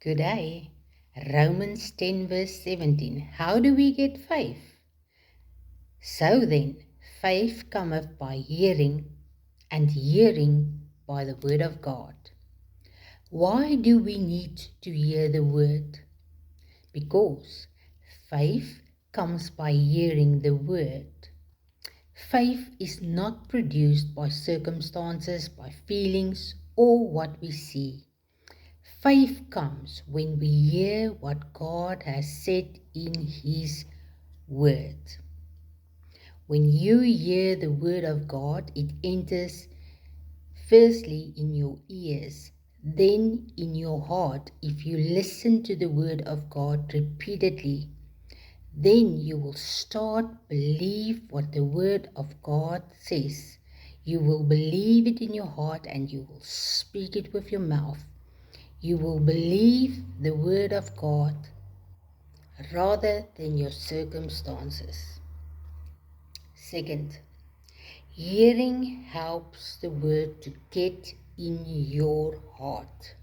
Good day. Romans 10 verse 17. How do we get faith? So then, faith cometh by hearing, and hearing by the word of God. Why do we need to hear the word? Because faith comes by hearing the word. Faith is not produced by circumstances, by feelings, or what we see. Faith comes when we hear what God has said in His Word. When you hear the Word of God, it enters firstly in your ears, then in your heart. If you listen to the Word of God repeatedly, then you will start believe what the Word of God says. You will believe it in your heart and you will speak it with your mouth. You will believe the word of God rather than your circumstances. Second, hearing helps the word to get in your heart.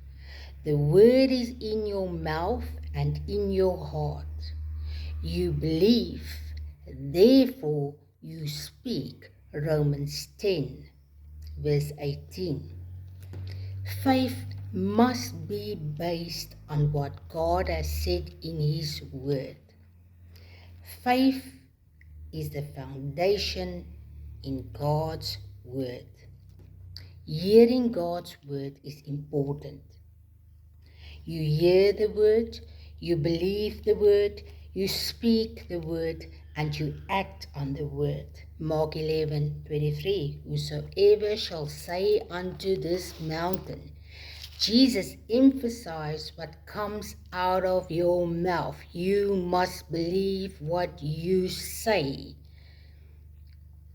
The word is in your mouth and in your heart. You believe, therefore you speak. Romans 10 verse 18. Faith must be based on what God has said in His Word. Faith is the foundation in God's Word. Hearing God's Word is important. You hear the Word, you believe the Word, you speak the Word, and you act on the Word. Mark 11:23. Whosoever shall say unto this mountain, Jesus emphasized what comes out of your mouth. You must believe what you say.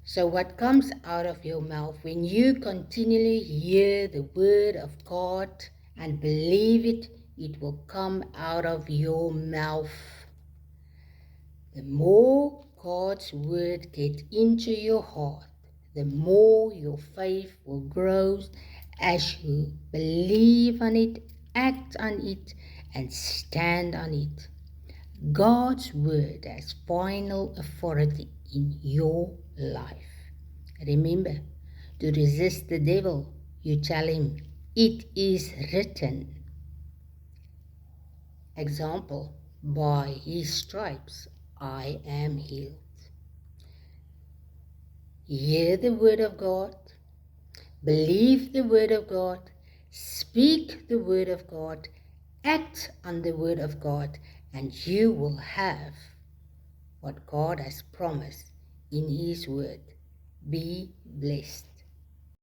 So what comes out of your mouth, when you continually hear the word of God and believe it, it will come out of your mouth. The more God's word gets into your heart, the more your faith will grow as you believe on it, act on it, and stand on it. God's word has final authority in your life. Remember, to resist the devil, you tell him, it is written. Example, by his stripes I am healed. Hear the word of God, believe the word of God, speak the word of God, act on the word of God, and you will have what God has promised in His word. Be blessed.